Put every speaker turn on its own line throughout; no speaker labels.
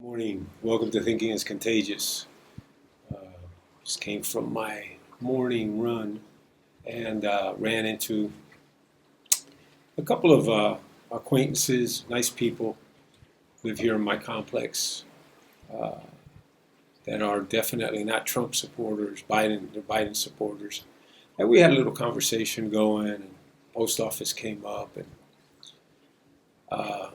Morning. Welcome to Thinking is Contagious. Uh, just came from my morning run and ran into a couple of acquaintances, nice people, live here in my complex uh, that are definitely not Trump supporters, they're Biden supporters. And we had a little conversation going, and post office came up, and uh,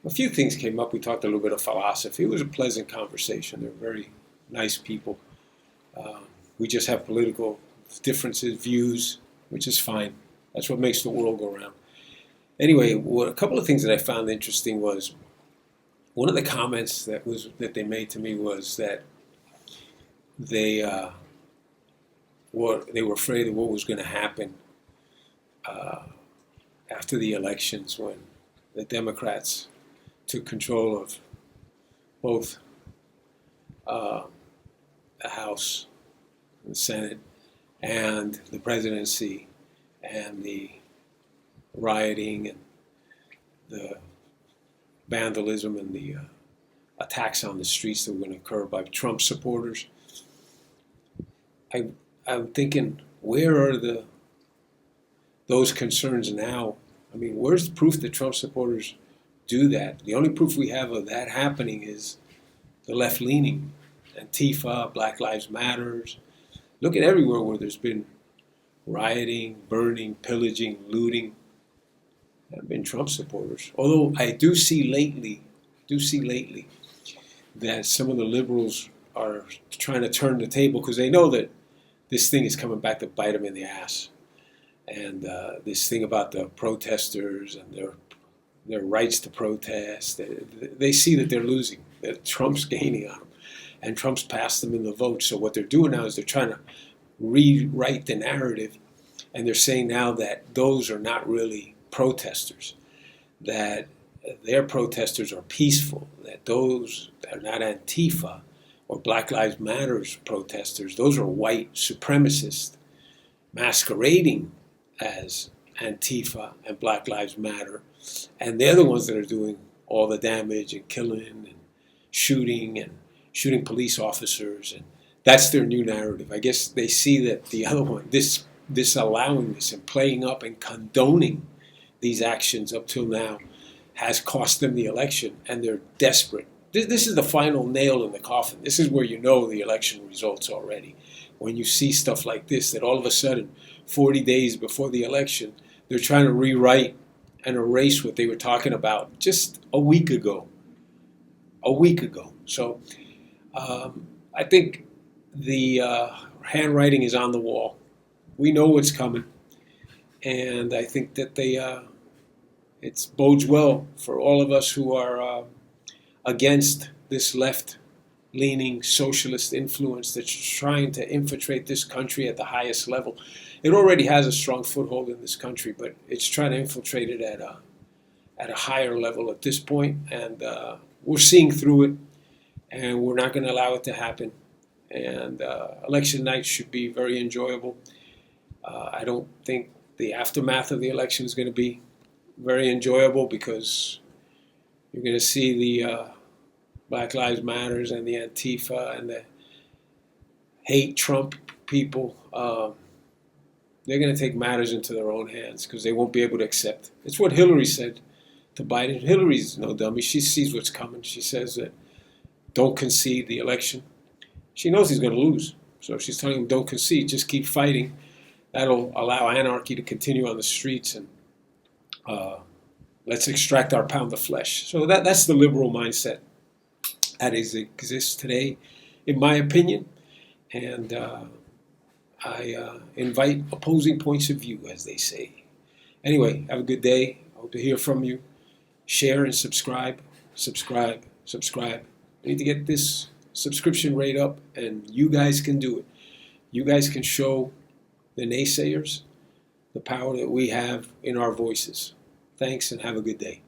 a few things came up. We talked a little bit of philosophy. It was a pleasant conversation. They're very nice people. We just have political differences, views, which is fine. That's what makes the world go round. Anyway, a couple of things that I found interesting was one of the comments that they made to me was that they they were afraid of what was going to happen uh, after the elections when the Democrats took control of both uh, the House, the Senate, and the presidency, and the rioting and the vandalism and the attacks on the streets that were going to occur by Trump supporters. I'm thinking, where are those concerns now? I mean, where's the proof that Trump supporters do that? The only proof we have of that happening is the left-leaning, Antifa, Black Lives Matters. Look at everywhere where there's been rioting, burning, pillaging, looting. Have been Trump supporters. Although I do see lately that some of the liberals are trying to turn the table because they know that this thing is coming back to bite them in the ass. And this thing about the protesters and their rights to protest, they see that they're losing, that Trump's gaining on them, and Trump's passed them in the vote. So what they're doing now is they're trying to rewrite the narrative, and they're saying now that those are not really protesters, that their protesters are peaceful, that those are not Antifa or Black Lives Matters protesters. Those are white supremacists masquerading as Antifa and Black Lives Matter, and they're the ones that are doing all the damage and killing and shooting police officers, and that's their new narrative. I guess they see that the other one, this allowing this and playing up and condoning these actions up till now has cost them the election, and they're desperate. This is the final nail in the coffin. This is where you know the election results already. When you see stuff like this, that all of a sudden, 40 days before the election, they're trying to rewrite and erase what they were talking about just a week ago. So I think the handwriting is on the wall. We know what's coming. And I think that it bodes well for all of us who are against this left-leaning socialist influence that's trying to infiltrate this country at the highest level. It already has a strong foothold in this country, but it's trying to infiltrate it at a higher level at this point, and we're seeing through it, and we're not going to allow it to happen. And election night should be very enjoyable. I don't think the aftermath of the election is going to be very enjoyable because you're going to see the Black Lives Matters and the Antifa and the hate Trump people. They're going to take matters into their own hands because they won't be able to accept. It's what Hillary said to Biden. Hillary's no dummy. She sees what's coming. She says that don't concede the election. She knows he's going to lose. So she's telling him don't concede, just keep fighting. That'll allow anarchy to continue on the streets, and let's extract our pound of flesh. So that's the liberal mindset that exists today, in my opinion. And I invite opposing points of view, as they say. Anyway, have a good day. I hope to hear from you. Share and subscribe. Subscribe. I need to get this subscription rate up, and you guys can do it. You guys can show the naysayers the power that we have in our voices. Thanks, and have a good day.